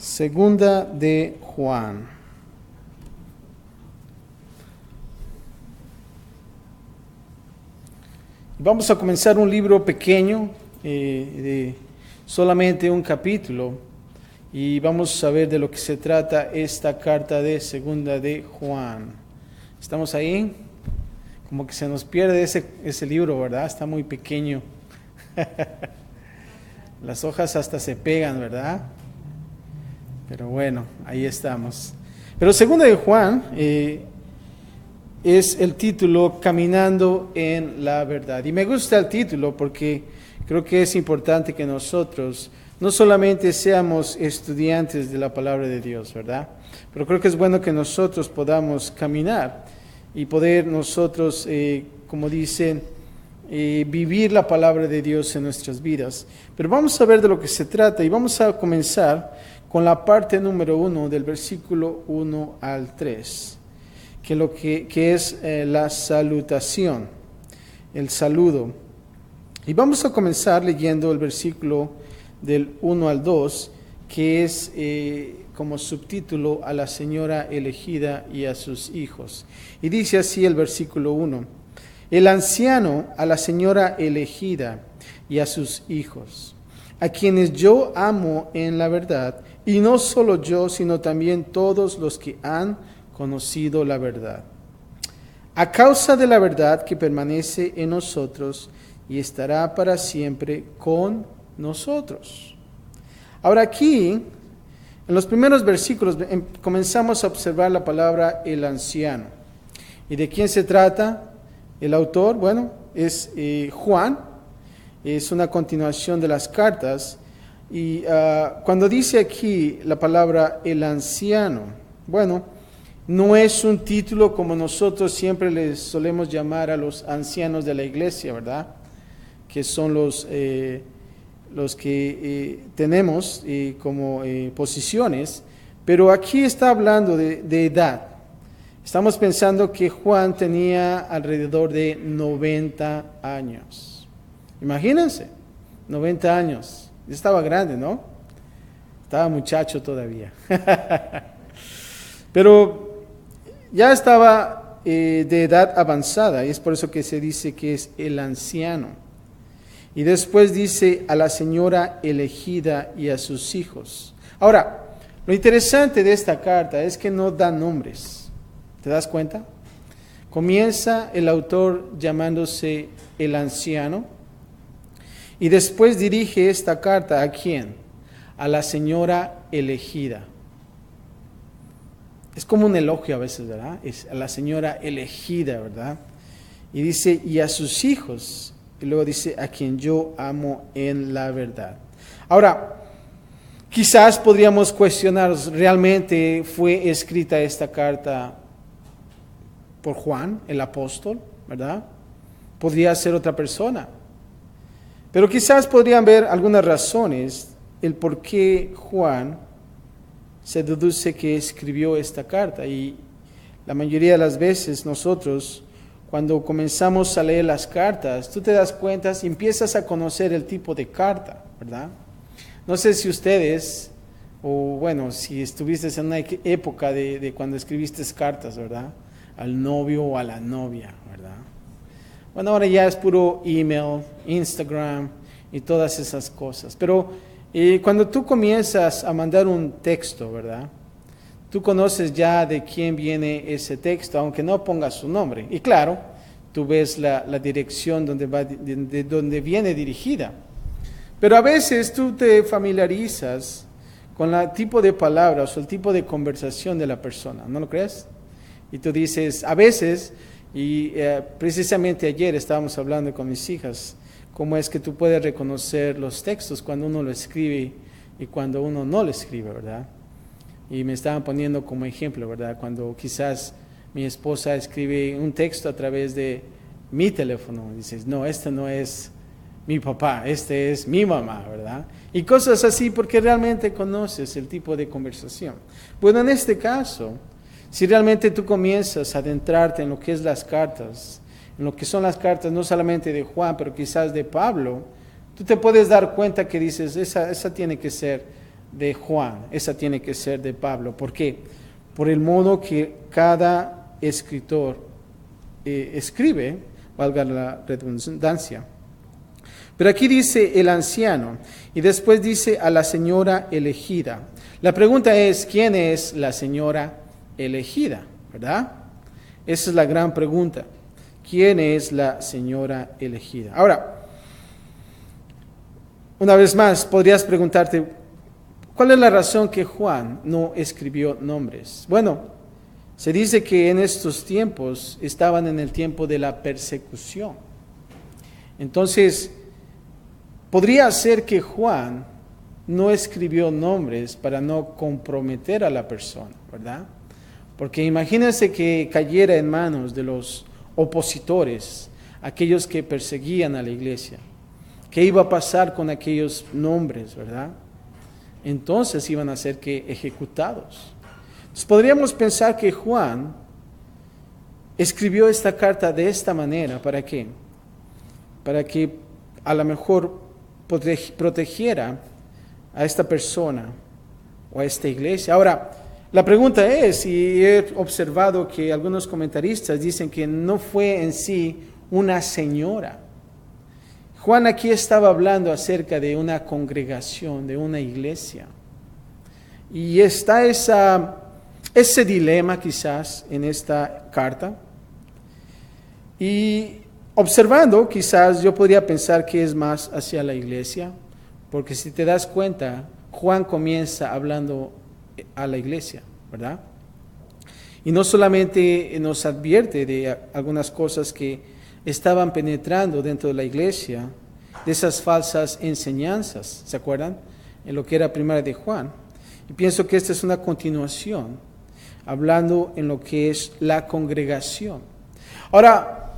Segunda de Juan. Vamos a comenzar un libro pequeño, de solamente un capítulo, y vamos a ver de lo que se trata esta carta de Segunda de Juan. ¿Estamos ahí? Como que se nos pierde ese libro, ¿verdad? Está muy pequeño. Las hojas hasta se pegan, ¿verdad? Pero bueno, ahí estamos. Pero Segunda de Juan es el título Caminando en la Verdad. Y me gusta el título porque creo que es importante que nosotros no solamente seamos estudiantes de la palabra de Dios, ¿verdad? Pero creo que es bueno que nosotros podamos caminar y poder nosotros, como dicen, vivir la palabra de Dios en nuestras vidas. Pero vamos a ver de lo que se trata y vamos a comenzar con la parte número 1 del versículo 1 al 3, que es la salutación, el saludo. Y vamos a comenzar leyendo el versículo del 1 al 2, que es como subtítulo a la señora elegida y a sus hijos. Y dice así el versículo 1: el anciano a la señora elegida y a sus hijos, a quienes yo amo en la verdad, y no solo yo, sino también todos los que han conocido la verdad, a causa de la verdad que permanece en nosotros y estará para siempre con nosotros. Ahora aquí, en los primeros versículos, comenzamos a observar la palabra el anciano. ¿Y de quién se trata? El autor, bueno, es Juan, es una continuación de las cartas. Y cuando dice aquí la palabra el anciano, bueno, no es un título como nosotros siempre les solemos llamar a los ancianos de la iglesia, ¿verdad? Que son los que tenemos como posiciones, pero aquí está hablando de edad. Estamos pensando que Juan tenía alrededor de 90 años. Imagínense, 90 años. Estaba grande, ¿no? Estaba muchacho todavía. Pero ya estaba de edad avanzada, y es por eso que se dice que es el anciano. Y después dice a la señora elegida y a sus hijos. Ahora, lo interesante de esta carta es que no da nombres. ¿Te das cuenta? Comienza el autor llamándose el anciano y después dirige esta carta ¿a quién? A la señora elegida. Es como un elogio a veces, ¿verdad? Es a la señora elegida, ¿verdad? Y dice, y a sus hijos. Y luego dice, a quien yo amo en la verdad. Ahora, quizás podríamos cuestionar, ¿realmente fue escrita esta carta por Juan, el apóstol, verdad? Podría ser otra persona. Pero quizás podrían ver algunas razones el por qué Juan se deduce que escribió esta carta. Y la mayoría de las veces nosotros, cuando comenzamos a leer las cartas, tú te das cuenta y empiezas a conocer el tipo de carta, ¿verdad? No sé si ustedes, o bueno, si estuviste en una época de cuando escribiste cartas, ¿verdad? Al novio o a la novia, ¿verdad? Bueno, ahora ya es puro email, Instagram y todas esas cosas. Pero cuando tú comienzas a mandar un texto, ¿verdad? Tú conoces ya de quién viene ese texto, aunque no pongas su nombre. Y claro, tú ves la dirección de donde viene dirigida. Pero a veces tú te familiarizas con el tipo de palabras o el tipo de conversación de la persona, ¿no lo crees? Y tú dices, a veces, y precisamente ayer estábamos hablando con mis hijas, cómo es que tú puedes reconocer los textos cuando uno lo escribe y cuando uno no lo escribe, ¿verdad? Y me estaban poniendo como ejemplo, ¿verdad? Cuando quizás mi esposa escribe un texto a través de mi teléfono, dices, no, este no es mi papá, este es mi mamá, ¿verdad? Y cosas así porque realmente conoces el tipo de conversación. Bueno, en este caso, si realmente tú comienzas a adentrarte en lo que es las cartas, en lo que son las cartas no solamente de Juan, pero quizás de Pablo, tú te puedes dar cuenta que dices, esa tiene que ser de Juan, esa tiene que ser de Pablo. ¿Por qué? Por el modo que cada escritor escribe, valga la redundancia. Pero aquí dice el anciano y después dice a la señora elegida. La pregunta es, ¿quién es la señora elegida? ¿Verdad? Esa es la gran pregunta. ¿Quién es la señora elegida? Ahora, una vez más, podrías preguntarte, ¿cuál es la razón que Juan no escribió nombres? Bueno, se dice que en estos tiempos estaban en el tiempo de la persecución. Entonces, podría ser que Juan no escribió nombres para no comprometer a la persona, ¿verdad? Porque imagínense que cayera en manos de los opositores, aquellos que perseguían a la iglesia. ¿Qué iba a pasar con aquellos nombres, verdad? Entonces iban a ser que ejecutados. Entonces podríamos pensar que Juan escribió esta carta de esta manera. ¿Para qué? Para que a lo mejor protegiera a esta persona o a esta iglesia. Ahora, la pregunta es, y he observado que algunos comentaristas dicen que no fue en sí una señora. Juan aquí estaba hablando acerca de una congregación, de una iglesia. Y está ese dilema quizás en esta carta. Y observando, quizás yo podría pensar que es más hacia la iglesia, porque si te das cuenta, Juan comienza hablando a la iglesia, ¿verdad? Y no solamente nos advierte de algunas cosas que estaban penetrando dentro de la iglesia, de esas falsas enseñanzas, ¿se acuerdan? En lo que era primera de Juan. Y pienso que esta es una continuación, hablando en lo que es la congregación. Ahora,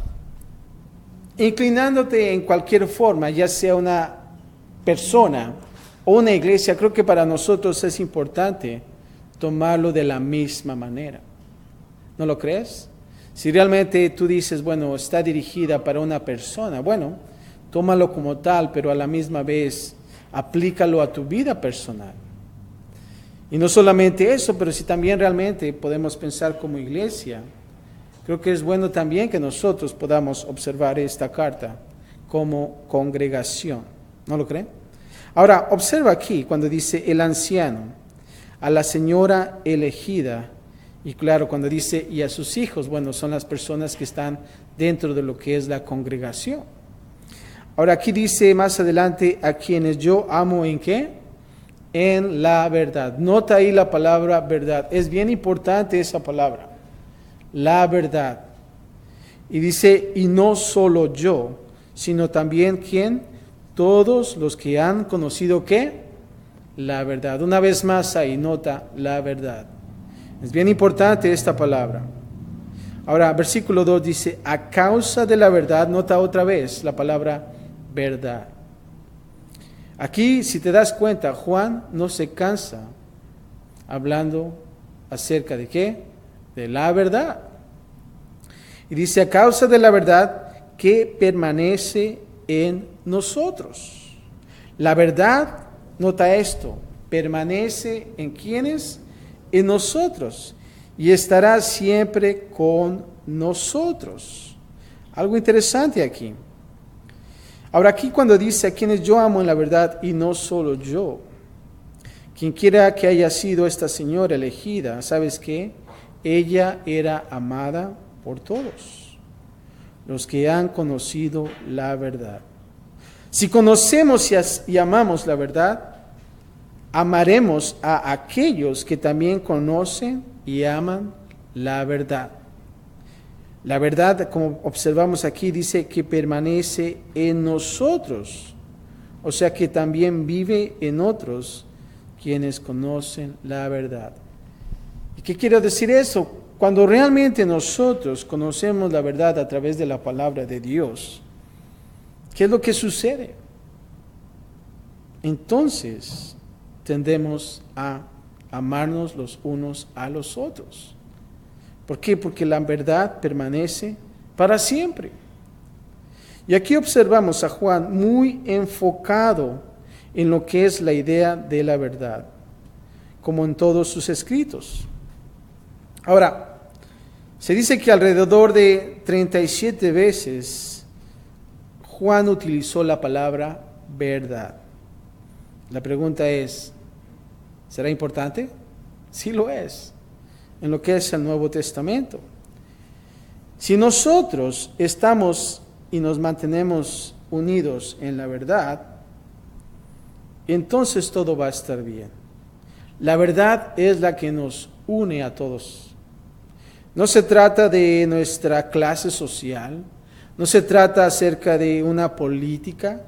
inclinándote en cualquier forma, ya sea una persona o una iglesia, creo que para nosotros es importante tomarlo de la misma manera. ¿No lo crees? Si realmente tú dices, bueno, está dirigida para una persona, bueno, tómalo como tal, pero a la misma vez aplícalo a tu vida personal. Y no solamente eso, pero si también realmente podemos pensar como iglesia, creo que es bueno también que nosotros podamos observar esta carta como congregación. ¿No lo creen? Ahora, observa aquí cuando dice el anciano, a la señora elegida, y claro, cuando dice y a sus hijos, bueno, son las personas que están dentro de lo que es la congregación. Ahora aquí dice más adelante, a quienes yo amo ¿en qué? En la verdad. Nota ahí la palabra verdad. Es bien importante esa palabra, la verdad. Y dice, y no solo yo, sino también ¿quién? Todos los que han conocido ¿qué? La verdad. Una vez más ahí, nota la verdad. Es bien importante esta palabra. Ahora, versículo 2 dice, a causa de la verdad, nota otra vez la palabra verdad. Aquí, si te das cuenta, Juan no se cansa hablando acerca de ¿qué? De la verdad. Y dice, a causa de la verdad que permanece en nosotros. La verdad, nota esto, permanece en ¿quiénes? En nosotros, y estará siempre con nosotros. Algo interesante aquí. Ahora aquí cuando dice a quienes yo amo en la verdad y no solo yo, quien quiera que haya sido esta señora elegida, ¿sabes qué? Ella era amada por todos los que han conocido la verdad. Si conocemos y amamos la verdad, amaremos a aquellos que también conocen y aman la verdad. La verdad, como observamos aquí, dice que permanece en nosotros, o sea que también vive en otros quienes conocen la verdad. ¿Y qué quiero decir eso? Cuando realmente nosotros conocemos la verdad a través de la palabra de Dios, ¿qué es lo que sucede? Entonces tendemos a amarnos los unos a los otros. ¿Por qué? Porque la verdad permanece para siempre. Y aquí observamos a Juan muy enfocado en lo que es la idea de la verdad. como en todos sus escritos. Ahora, se dice que alrededor de 37 veces Juan utilizó la palabra verdad. La pregunta es, ¿será importante? Sí lo es, en lo que es el Nuevo Testamento. Si nosotros estamos y nos mantenemos unidos en la verdad, entonces todo va a estar bien. La verdad es la que nos une a todos. No se trata de nuestra clase social, no se trata acerca de una política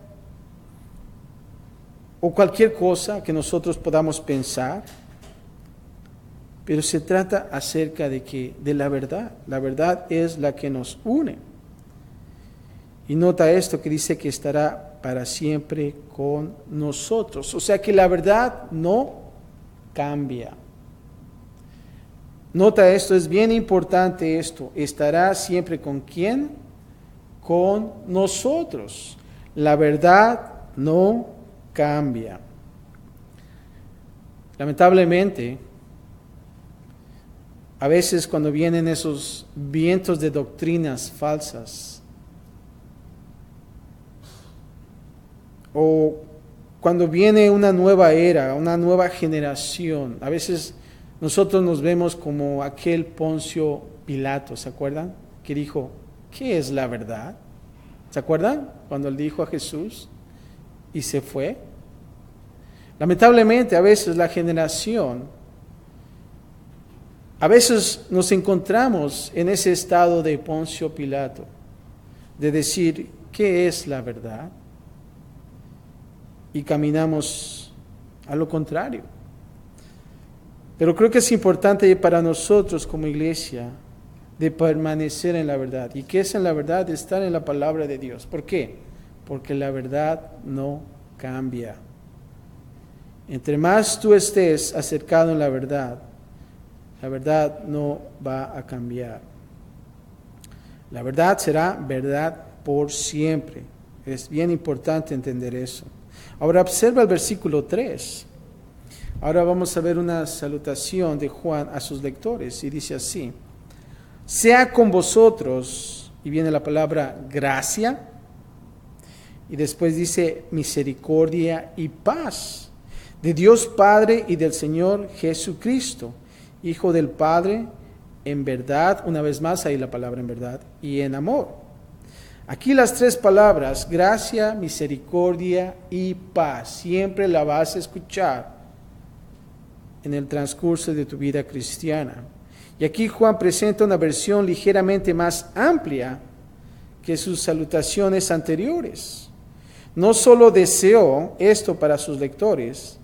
o cualquier cosa que nosotros podamos pensar, pero se trata acerca de la verdad. La verdad es la que nos une. Y nota esto que dice que estará para siempre con nosotros. O sea que la verdad no cambia. Nota esto, es bien importante esto. ¿Estará siempre con quién? Con nosotros. La verdad no cambia. Lamentablemente, a veces cuando vienen esos vientos de doctrinas falsas, o cuando viene una nueva era, una nueva generación, a veces nosotros nos vemos como aquel Poncio Pilato, ¿se acuerdan? Que dijo, ¿qué es la verdad? ¿Se acuerdan? Cuando él dijo a Jesús y se fue. Lamentablemente a veces la generación, a veces nos encontramos en ese estado de Poncio Pilato, de decir, ¿qué es la verdad? Y caminamos a lo contrario. Pero creo que es importante para nosotros como iglesia de permanecer en la verdad. ¿Y qué es en la verdad? Estar en la palabra de Dios. ¿Por qué? Porque la verdad no cambia. Entre más tú estés acercado en la verdad no va a cambiar. La verdad será verdad por siempre. Es bien importante entender eso. Ahora observa el versículo 3. Ahora vamos a ver una salutación de Juan a sus lectores y dice así: sea con vosotros, y viene la palabra gracia, y después dice misericordia y paz, de Dios Padre y del Señor Jesucristo, Hijo del Padre, en verdad, una vez más ahí la palabra en verdad, y en amor. Aquí las tres palabras, gracia, misericordia y paz, siempre la vas a escuchar en el transcurso de tu vida cristiana. Y aquí Juan presenta una versión ligeramente más amplia que sus salutaciones anteriores. No solo deseó esto para sus lectores,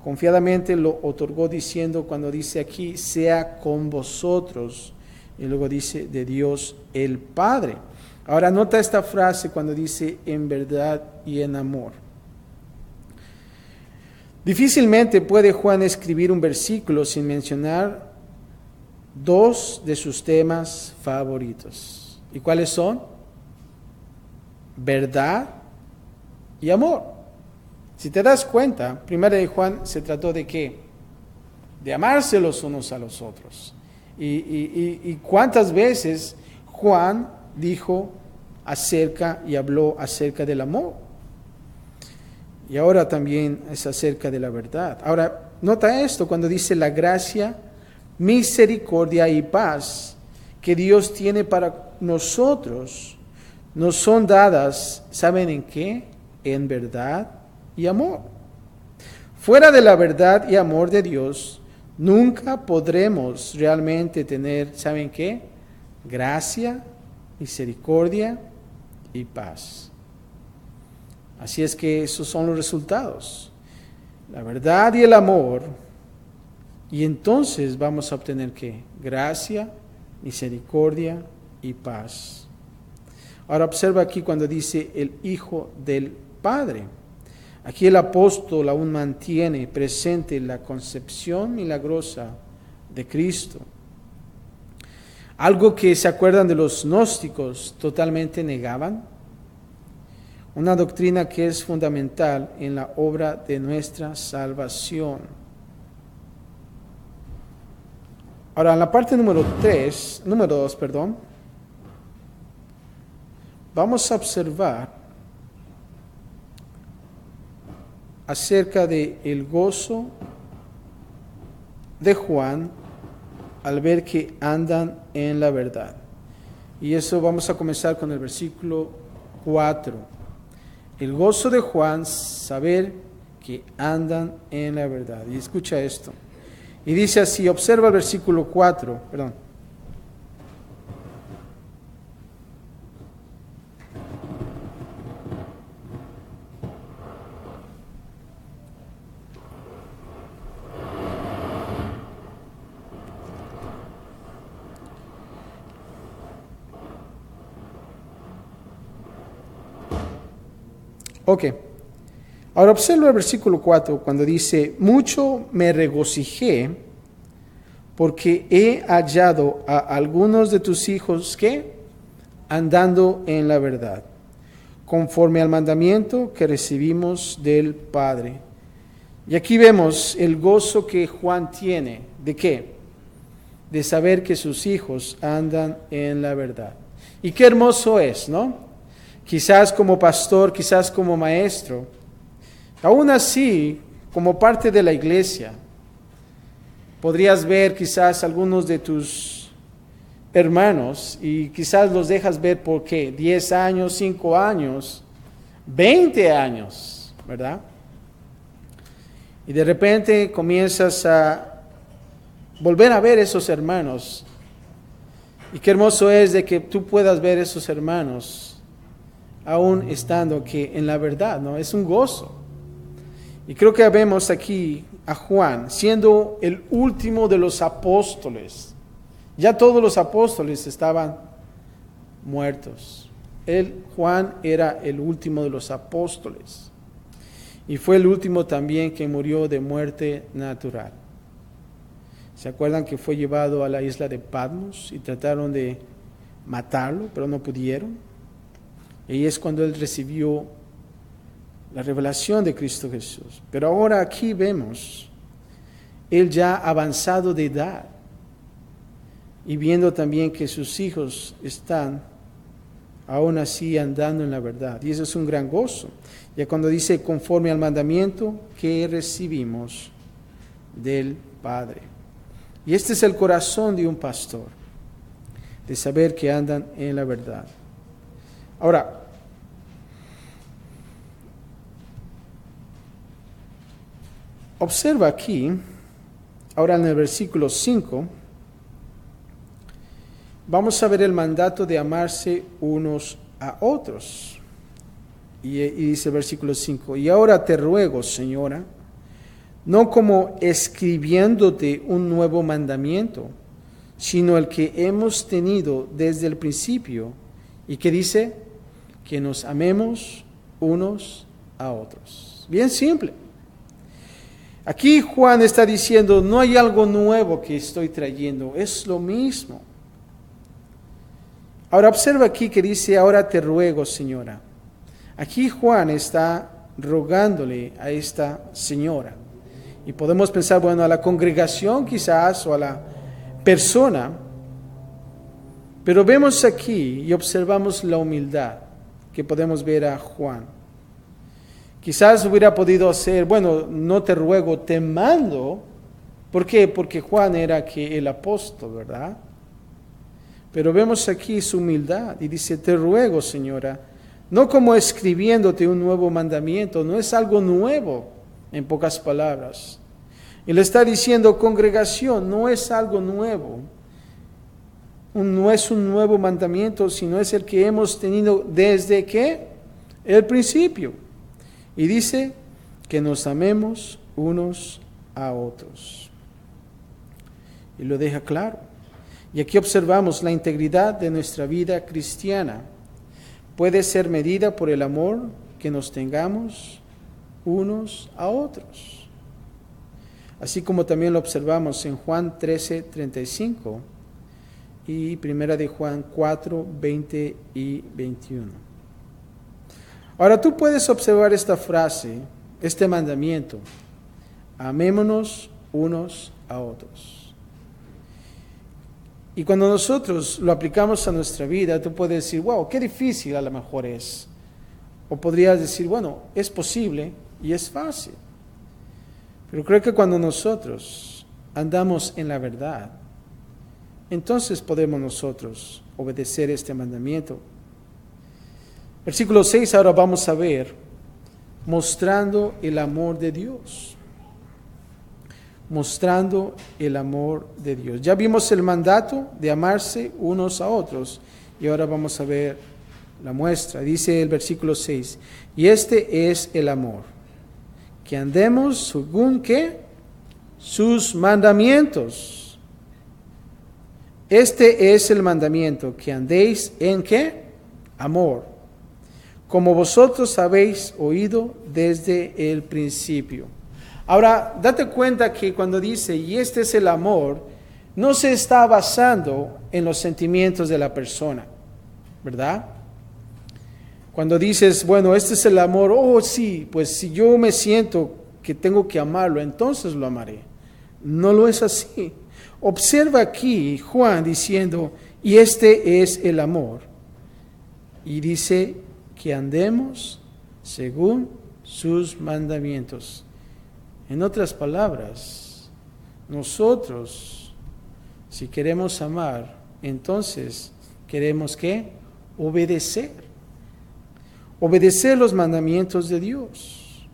confiadamente lo otorgó diciendo, cuando dice aquí, sea con vosotros, y luego dice, de Dios el Padre. Ahora nota esta frase cuando dice, en verdad y en amor. Difícilmente puede Juan escribir un versículo sin mencionar dos de sus temas favoritos. ¿Y cuáles son? Verdad y amor. Si te das cuenta, primero de Juan se trató de ¿qué? De amarse los unos a los otros. Y cuántas veces Juan dijo acerca y habló acerca del amor. Y ahora también es acerca de la verdad. Ahora, nota esto cuando dice la gracia, misericordia y paz que Dios tiene para nosotros, nos son dadas, ¿saben en qué? En verdad y amor. Fuera de la verdad y amor de Dios, nunca podremos realmente tener, ¿saben qué? Gracia, misericordia y paz. Así es que esos son los resultados. La verdad y el amor. Y entonces vamos a obtener ¿qué? Gracia, misericordia y paz. Ahora observa aquí cuando dice el Hijo del Padre. Aquí el apóstol aún mantiene presente la concepción milagrosa de Cristo. Algo que se acuerdan de los gnósticos totalmente negaban. Una doctrina que es fundamental en la obra de nuestra salvación. Ahora, en la parte número 2, vamos a observar acerca de el gozo de Juan al ver que andan en la verdad. Y eso vamos a comenzar con el versículo 4. El gozo de Juan, saber que andan en la verdad. Y escucha esto. Y dice así, observa el versículo 4, Ok. Ahora observa el versículo 4 cuando dice, mucho me regocijé porque he hallado a algunos de tus hijos que andando en la verdad, conforme al mandamiento que recibimos del Padre. Y aquí vemos el gozo que Juan tiene. ¿De qué? De saber que sus hijos andan en la verdad. Y qué hermoso es, ¿no? Quizás como pastor, quizás como maestro, aún así, como parte de la iglesia, podrías ver quizás algunos de tus hermanos y quizás los dejas ver por qué, 10 años, 5 años, 20 años, ¿verdad? Y de repente comienzas a volver a ver esos hermanos. Y qué hermoso es de que tú puedas ver esos hermanos aún estando que en la verdad, ¿no? Es un gozo. Y creo que vemos aquí a Juan siendo el último de los apóstoles. Ya todos los apóstoles estaban muertos. Juan era el último de los apóstoles. Y fue el último también que murió de muerte natural. ¿Se acuerdan que fue llevado a la isla de Patmos y trataron de matarlo, pero no pudieron? Y es cuando él recibió la revelación de Cristo Jesús. Pero ahora aquí vemos, él ya avanzado de edad, y viendo también que sus hijos están aún así andando en la verdad. Y eso es un gran gozo. Ya cuando dice conforme al mandamiento que recibimos del Padre. Y este es el corazón de un pastor, de saber que andan en la verdad. Ahora, observa aquí, ahora en el versículo 5, vamos a ver el mandato de amarse unos a otros. Y dice el versículo 5, y ahora te ruego, Señora, no como escribiéndote un nuevo mandamiento, sino el que hemos tenido desde el principio, y que dice que nos amemos unos a otros. Bien simple. Aquí Juan está diciendo, no hay algo nuevo que estoy trayendo, es lo mismo. Ahora observa aquí que dice, ahora te ruego, Señora. Aquí Juan está rogándole a esta señora. Y podemos pensar, bueno, a la congregación quizás o a la persona. Pero vemos aquí y observamos la humildad que podemos ver a Juan. Quizás hubiera podido ser, bueno, no te ruego, te mando. ¿Por qué? Porque Juan era que el apóstol, ¿verdad? Pero vemos aquí su humildad y dice, te ruego, Señora, no como escribiéndote un nuevo mandamiento, no es algo nuevo, en pocas palabras. Y le está diciendo, congregación, no es algo nuevo. No es un nuevo mandamiento, sino es el que hemos tenido desde que el principio. Y dice que nos amemos unos a otros. Y lo deja claro. Y aquí observamos la integridad de nuestra vida cristiana. Puede ser medida por el amor que nos tengamos unos a otros. Así como también lo observamos en Juan 13:35 y primera de Juan 4:20 y 21. Ahora tú puedes observar esta frase, este mandamiento, amémonos unos a otros. Y cuando nosotros lo aplicamos a nuestra vida, tú puedes decir, wow, qué difícil a lo mejor es. O podrías decir, bueno, es posible y es fácil. Pero creo que cuando nosotros andamos en la verdad, entonces podemos nosotros obedecer este mandamiento. Versículo 6, ahora vamos a ver, mostrando el amor de Dios. Mostrando el amor de Dios. Ya vimos el mandato de amarse unos a otros y ahora vamos a ver la muestra. Dice el versículo 6, y este es el amor, que andemos según ¿qué? Sus mandamientos. Este es el mandamiento, que andéis en ¿qué? Amor, como vosotros habéis oído desde el principio. Ahora, date cuenta que cuando dice, y este es el amor, no se está basando en los sentimientos de la persona, ¿verdad? Cuando dices, bueno, este es el amor, oh sí, pues si yo me siento que tengo que amarlo, entonces lo amaré. No lo es así. Observa aquí Juan diciendo, y este es el amor. Y dice que andemos según sus mandamientos. En otras palabras, nosotros, si queremos amar, entonces queremos ¿qué? Obedecer. Obedecer los mandamientos de Dios.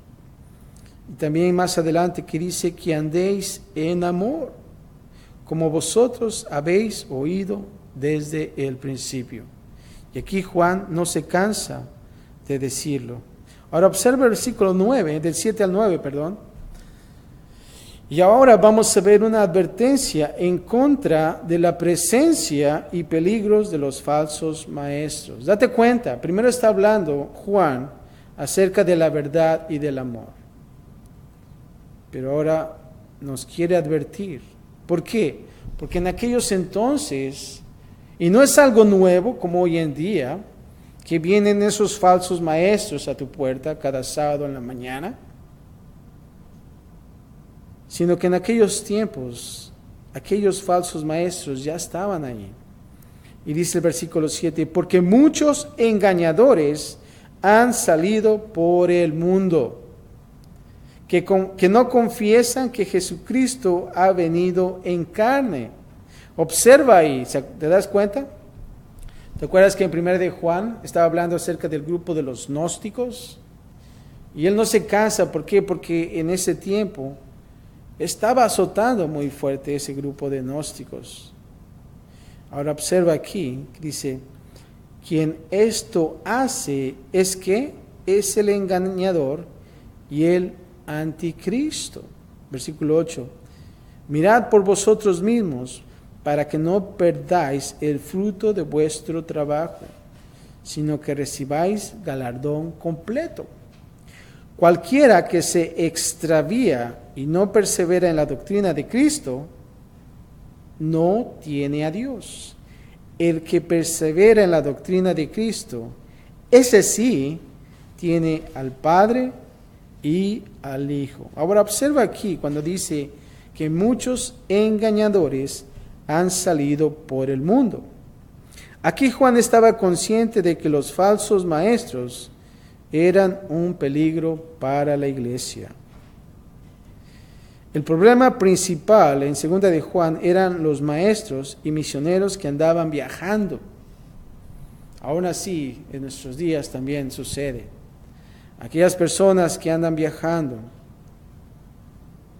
Y también más adelante que dice que andéis en amor, como vosotros habéis oído desde el principio. Y aquí Juan no se cansa de decirlo. Ahora observa el versículo 9, del 7 al 9, perdón. Y ahora vamos a ver una advertencia en contra de la presencia y peligros de los falsos maestros. Date cuenta, primero está hablando Juan acerca de la verdad y del amor. Pero ahora nos quiere advertir. ¿Por qué? Porque en aquellos entonces, y no es algo nuevo como hoy en día, que vienen esos falsos maestros a tu puerta cada sábado en la mañana, sino que en aquellos tiempos, aquellos falsos maestros ya estaban ahí. Y dice el versículo 7, porque muchos engañadores han salido por el mundo, que no confiesan que Jesucristo ha venido en carne. Observa ahí, ¿te das cuenta? ¿Te acuerdas que en 1 de Juan estaba hablando acerca del grupo de los gnósticos? Y él no se cansa, ¿por qué? Porque en ese tiempo estaba azotando muy fuerte ese grupo de gnósticos. Ahora observa aquí, dice, quien esto hace es que es el engañador y el anticristo. Versículo 8, mirad por vosotros mismos para que no perdáis el fruto de vuestro trabajo, sino que recibáis galardón completo. Cualquiera que se extravía y no persevera en la doctrina de Cristo, no tiene a Dios. El que persevera en la doctrina de Cristo, ese sí tiene al Padre y al Hijo. Ahora observa aquí cuando dice que muchos engañadores han salido por el mundo. Aquí Juan estaba consciente de que los falsos maestros eran un peligro para la iglesia. El problema principal en 2 de Juan eran los maestros y misioneros que andaban viajando. Aún así, en nuestros días también sucede. Aquellas personas que andan viajando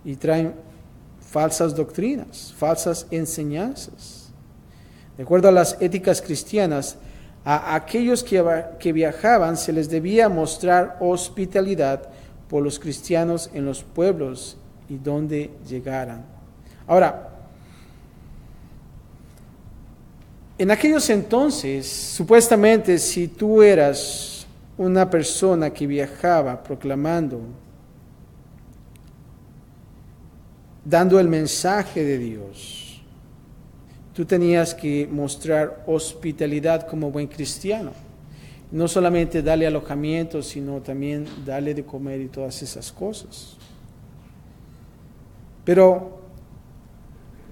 y traen falsas doctrinas, falsas enseñanzas. De acuerdo a las éticas cristianas, a aquellos que viajaban se les debía mostrar hospitalidad por los cristianos en los pueblos y donde llegaran. Ahora, en aquellos entonces, supuestamente, si tú eras una persona que viajaba proclamando, dando el mensaje de Dios, tú tenías que mostrar hospitalidad como buen cristiano. No solamente darle alojamiento, sino también darle de comer y todas esas cosas. Pero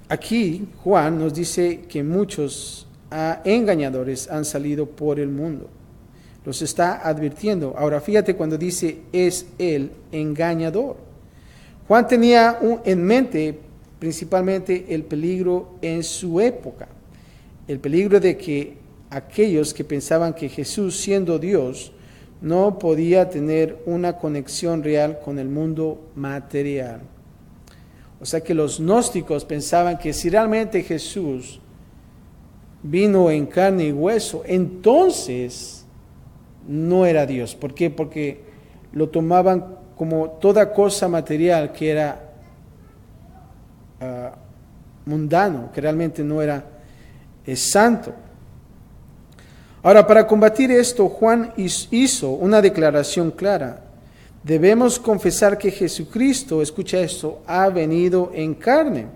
aquí Juan nos dice que muchos engañadores han salido por el mundo. Los está advirtiendo. Ahora fíjate cuando dice es el engañador. Juan tenía en mente principalmente el peligro en su época. El peligro de que aquellos que pensaban que Jesús, siendo Dios, no podía tener una conexión real con el mundo material. O sea que los gnósticos pensaban que si realmente Jesús vino en carne y hueso, entonces no era Dios. ¿Por qué? Porque lo tomaban como toda cosa material que era mundano, que realmente no era santo. Ahora, para combatir esto, Juan hizo una declaración clara. Debemos confesar que Jesucristo, escucha esto, ha venido en carne.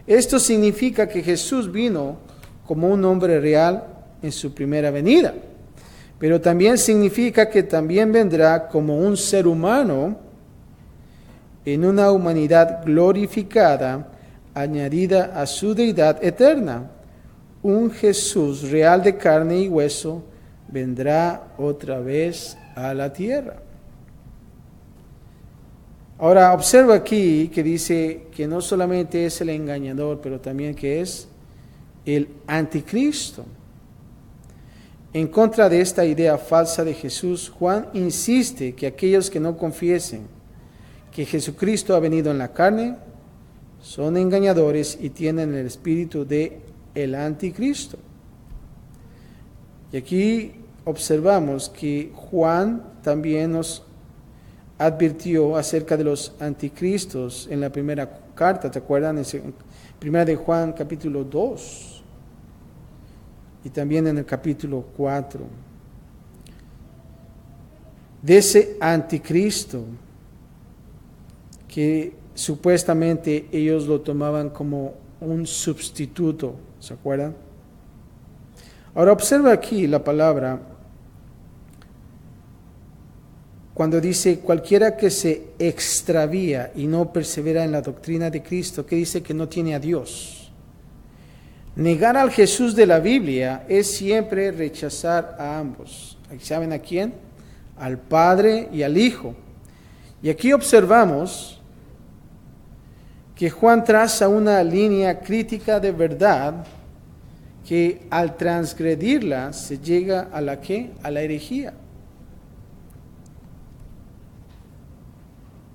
Esto significa que Jesús vino como un hombre real en su primera venida, pero también significa que también vendrá como un ser humano en una humanidad glorificada, añadida a su deidad eterna. Un Jesús real de carne y hueso vendrá otra vez a la tierra. Ahora observa aquí que dice que no solamente es el engañador, pero también que es el anticristo. En contra de esta idea falsa de Jesús, Juan insiste que aquellos que no confiesen que Jesucristo ha venido en la carne son engañadores y tienen el espíritu de el anticristo. Y aquí observamos que Juan también nos advirtió acerca de los anticristos en la primera carta, ¿te acuerdan? En primera de Juan capítulo 2 y también en el capítulo 4. De ese anticristo que supuestamente ellos lo tomaban como un sustituto, ¿se acuerdan? Ahora observa aquí la palabra cuando dice cualquiera que se extravía y no persevera en la doctrina de Cristo, que dice que no tiene a Dios. Negar al Jesús de la Biblia es siempre rechazar a ambos. ¿Saben a quién? Al Padre y al Hijo. Y aquí observamos que Juan traza una línea crítica de verdad que al transgredirla se llega a la ¿qué? A la herejía.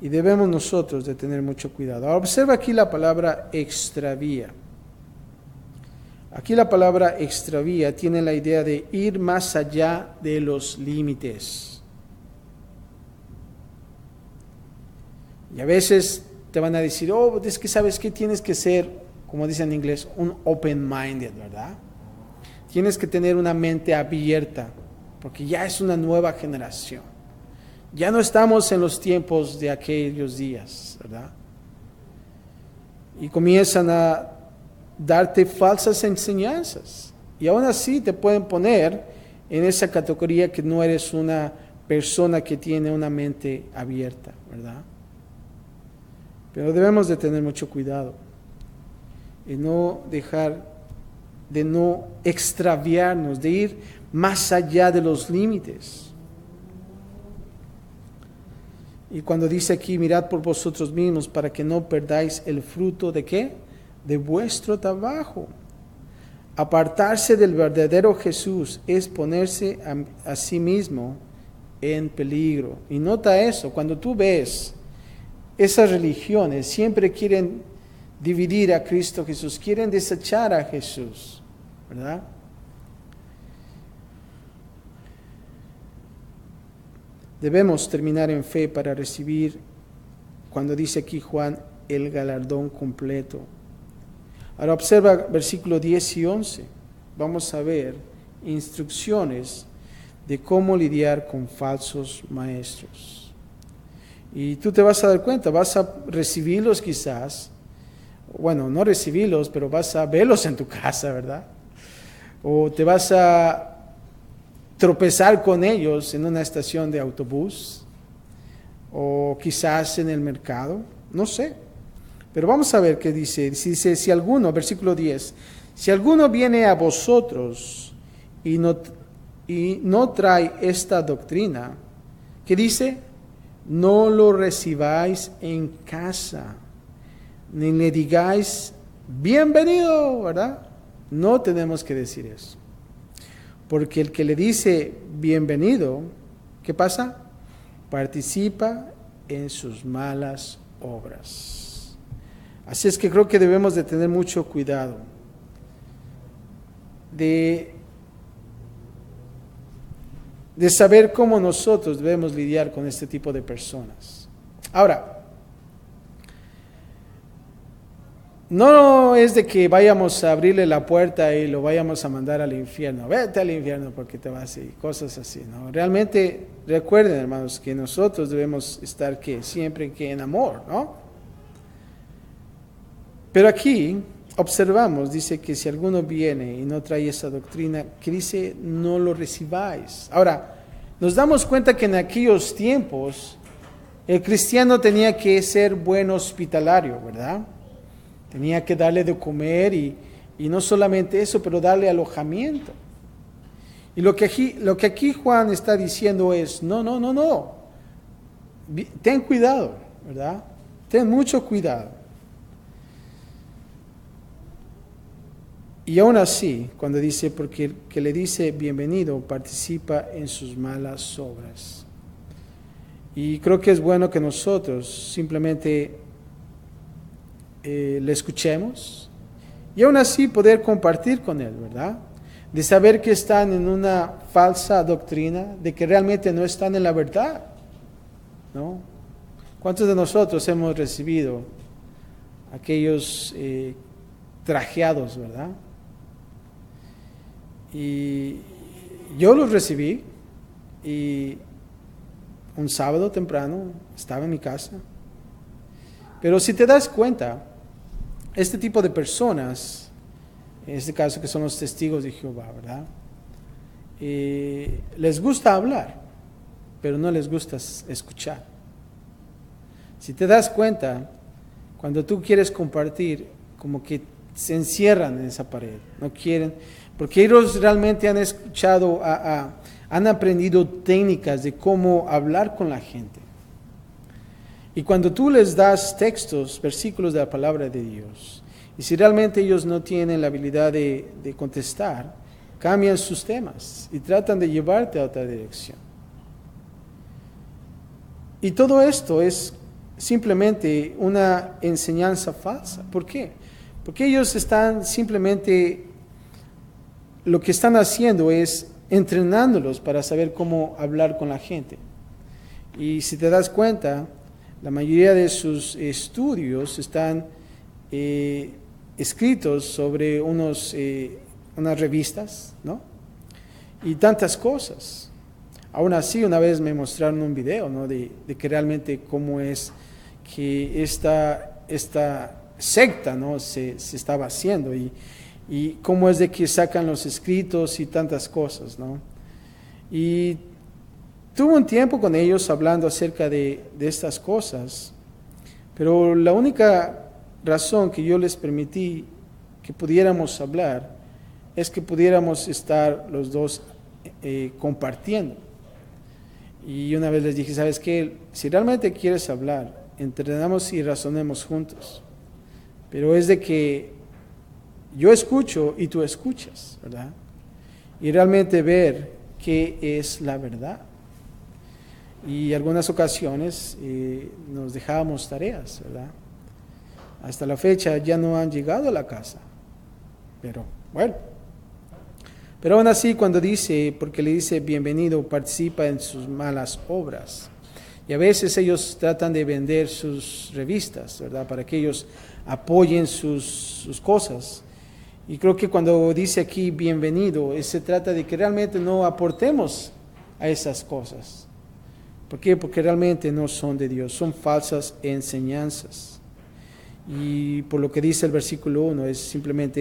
Y debemos nosotros de tener mucho cuidado. Ahora observa aquí la palabra extravía. Aquí la palabra extravía tiene la idea de ir más allá de los límites. Y a veces te van a decir, oh, es que sabes que tienes que ser, como dicen en inglés, un open-minded, ¿verdad? Tienes que tener una mente abierta, porque ya es una nueva generación. Ya no estamos en los tiempos de aquellos días, ¿verdad? Y comienzan a darte falsas enseñanzas. Y aún así te pueden poner en esa categoría que no eres una persona que tiene una mente abierta, ¿verdad? Pero debemos de tener mucho cuidado y no dejar de no extraviarnos, de ir más allá de los límites. Y cuando dice aquí, mirad por vosotros mismos para que no perdáis el fruto de ¿qué? De vuestro trabajo. Apartarse del verdadero Jesús es ponerse a sí mismo en peligro. Y nota eso, cuando tú ves esas religiones, siempre quieren dividir a Cristo Jesús, quieren desechar a Jesús, ¿verdad? Debemos terminar en fe para recibir, cuando dice aquí Juan, el galardón completo. Ahora observa versículo 10 y 11. Vamos a ver instrucciones de cómo lidiar con falsos maestros. Y tú te vas a dar cuenta, vas a recibirlos quizás, bueno, no recibirlos, pero vas a verlos en tu casa, ¿verdad? O te vas a tropezar con ellos en una estación de autobús o quizás en el mercado, no sé. Pero vamos a ver qué dice. Dice, si alguno, versículo 10, si alguno viene a vosotros y no trae esta doctrina, ¿qué dice? No lo recibáis en casa, ni le digáis bienvenido, ¿verdad? No tenemos que decir eso. Porque el que le dice bienvenido, ¿qué pasa? Participa en sus malas obras. Así es que creo que debemos de tener mucho cuidado de saber cómo nosotros debemos lidiar con este tipo de personas. Ahora, no es de que vayamos a abrirle la puerta y lo vayamos a mandar al infierno. Vete al infierno porque te vas y cosas así, ¿no? Realmente recuerden, hermanos, que nosotros debemos estar siempre en amor, ¿no? Pero aquí observamos, dice que si alguno viene y no trae esa doctrina, que dice no lo recibáis. Ahora, nos damos cuenta que en aquellos tiempos el cristiano tenía que ser buen hospitalario, ¿verdad? Tenía que darle de comer y no solamente eso, pero darle alojamiento. Y lo que aquí Juan está diciendo es, no. Ten cuidado, ¿verdad? Ten mucho cuidado. Y aún así, cuando dice, porque el que le dice bienvenido participa en sus malas obras. Y creo que es bueno que nosotros simplemente le escuchemos y aún así poder compartir con él, ¿verdad? De saber que están en una falsa doctrina, de que realmente no están en la verdad, ¿no? ¿Cuántos de nosotros hemos recibido aquellos trajeados, verdad? Y yo los recibí y un sábado temprano estaba en mi casa. Pero si te das cuenta, este tipo de personas, en este caso que son los testigos de Jehová, ¿verdad? Les gusta hablar, pero no les gusta escuchar. Si te das cuenta, cuando tú quieres compartir, como que se encierran en esa pared, no quieren, porque ellos realmente han escuchado, han aprendido técnicas de cómo hablar con la gente. Y cuando tú les das textos, versículos de la palabra de Dios, y si realmente ellos no tienen la habilidad de contestar, cambian sus temas y tratan de llevarte a otra dirección. Y todo esto es simplemente una enseñanza falsa. ¿Por qué? Porque ellos están simplemente, lo que están haciendo es entrenándolos para saber cómo hablar con la gente. Y si te das cuenta, la mayoría de sus estudios están escritos sobre unas revistas, ¿no? Y tantas cosas. Aún así, una vez me mostraron un video, ¿no? de que realmente cómo es que esta secta, ¿no? se estaba haciendo y cómo es de que sacan los escritos y tantas cosas, ¿no? Y tuve un tiempo con ellos hablando acerca de estas cosas, pero la única razón que yo les permití que pudiéramos hablar es que pudiéramos estar los dos compartiendo. Y una vez les dije, ¿sabes qué? Si realmente quieres hablar, entendamos y razonemos juntos. Pero es de que yo escucho y tú escuchas, ¿verdad? Y realmente ver qué es la verdad. Y algunas ocasiones nos dejábamos tareas, ¿verdad? Hasta la fecha ya no han llegado a la casa. Pero bueno. Pero aún así cuando dice, porque le dice bienvenido, participa en sus malas obras. Y a veces ellos tratan de vender sus revistas, ¿verdad? Para que ellos apoyen sus cosas. Y creo que cuando dice aquí bienvenido, se trata de que realmente no aportemos a esas cosas. ¿Por qué? Porque realmente no son de Dios, son falsas enseñanzas. Y por lo que dice el versículo 1, ese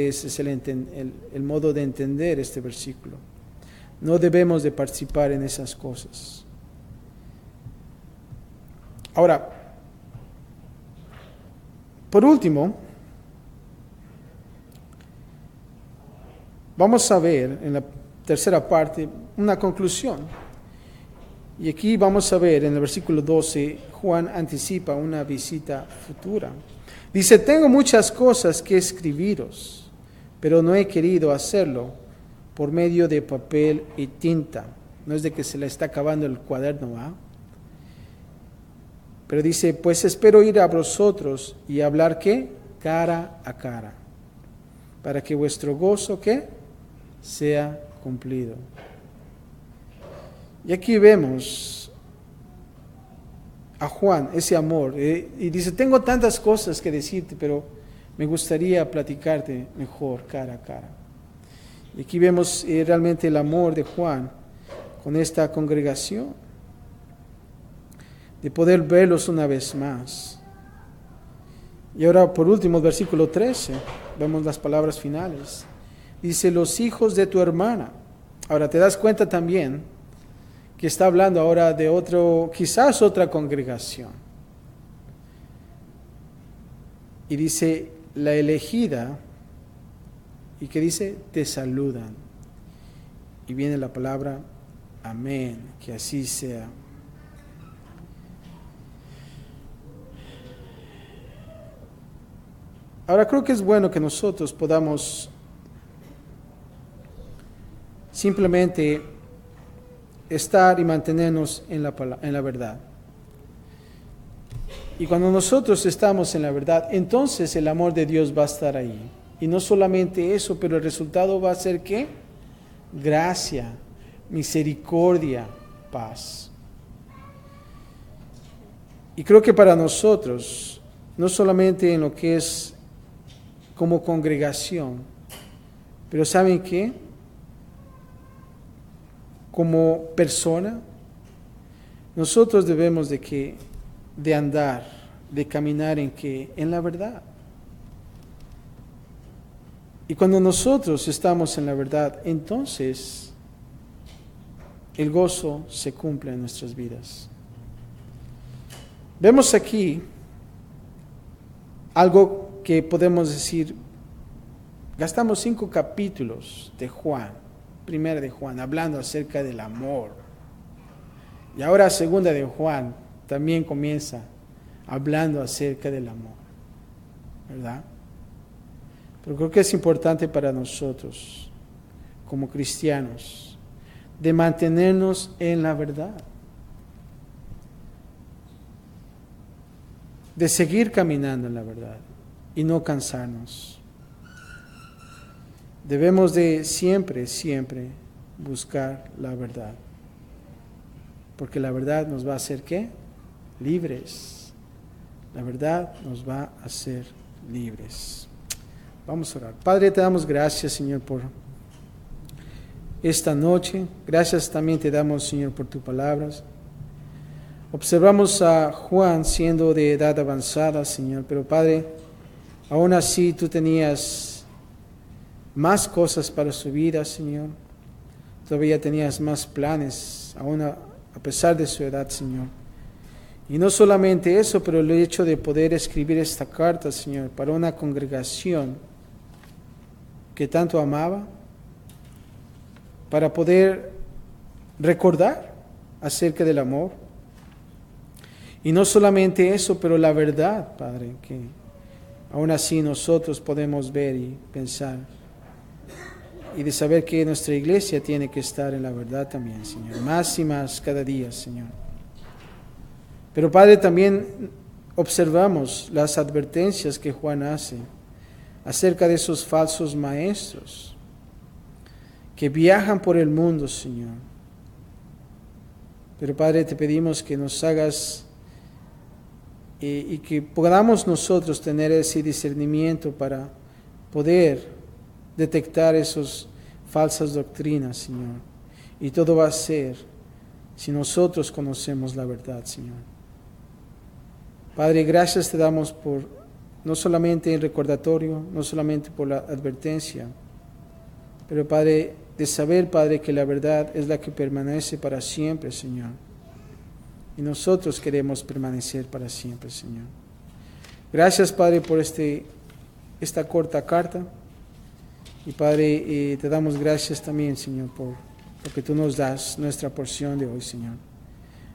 es el modo de entender este versículo. No debemos de participar en esas cosas. Ahora, Por último, vamos a ver en la tercera parte una conclusión. Y aquí vamos a ver en el versículo 12, Juan anticipa una visita futura. Dice, tengo muchas cosas que escribiros, pero no he querido hacerlo por medio de papel y tinta. No es de que se le está acabando el cuaderno, ¿ah? Pero dice, pues espero ir a vosotros y hablar, ¿qué? Cara a cara, para que vuestro gozo, ¿qué? Sea cumplido. Y aquí vemos a Juan, ese amor, y dice, tengo tantas cosas que decirte, pero me gustaría platicarte mejor cara a cara. Y aquí vemos realmente el amor de Juan con esta congregación, de poder verlos una vez más. Y ahora por último, el versículo 13, vemos las palabras finales. Dice, los hijos de tu hermana. Ahora te das cuenta también que está hablando ahora de quizás otra congregación. Y dice, la elegida, y que dice, te saludan. Y viene la palabra, amén, que así sea. Ahora creo que es bueno que nosotros podamos simplemente estar y mantenernos en la verdad. Y cuando nosotros estamos en la verdad, entonces el amor de Dios va a estar ahí. Y no solamente eso, pero el resultado va a ser ¿qué? Gracia, misericordia, paz. Y creo que para nosotros, no solamente en lo que es como congregación, pero ¿saben qué? Como persona, nosotros debemos de andar, de caminar en la verdad. Y cuando nosotros estamos en la verdad, entonces el gozo se cumple en nuestras vidas. Vemos aquí algo que podemos decir, gastamos 5 capítulos de Juan, primera de Juan, hablando acerca del amor. Y ahora segunda de Juan también comienza hablando acerca del amor, ¿verdad? Pero creo que es importante para nosotros, como cristianos, de mantenernos en la verdad, de seguir caminando en la verdad y no cansarnos. Debemos de siempre buscar la verdad, porque la verdad nos va a hacer ¿qué? Libres. La verdad nos va a hacer libres. Vamos a orar. Padre, te damos gracias, Señor, por esta noche. Gracias también te damos, Señor, por tus palabras. Observamos a Juan siendo de edad avanzada, Señor, pero Padre, aún así tú tenías más cosas para su vida, Señor. Todavía tenías más planes, aún a pesar de su edad, Señor. Y no solamente eso, pero el hecho de poder escribir esta carta, Señor, para una congregación que tanto amaba, para poder recordar acerca del amor. Y no solamente eso, pero la verdad, Padre, que aún así nosotros podemos ver y pensar. Y de saber que nuestra iglesia tiene que estar en la verdad también, Señor. Más y más cada día, Señor. Pero Padre, también observamos las advertencias que Juan hace acerca de esos falsos maestros que viajan por el mundo, Señor. Pero Padre, te pedimos que nos hagas y que podamos nosotros tener ese discernimiento para poder detectar esas falsas doctrinas, Señor. Y todo va a ser si nosotros conocemos la verdad, Señor. Padre, gracias te damos por no solamente el recordatorio, no solamente por la advertencia, pero Padre, de saber, Padre, que la verdad es la que permanece para siempre, Señor. Y nosotros queremos permanecer para siempre, Señor. Gracias, Padre, por esta corta carta. Y Padre, te damos gracias también, Señor, porque tú nos das nuestra porción de hoy, Señor.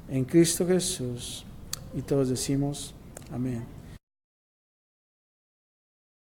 En Cristo Jesús. Y todos decimos, amén.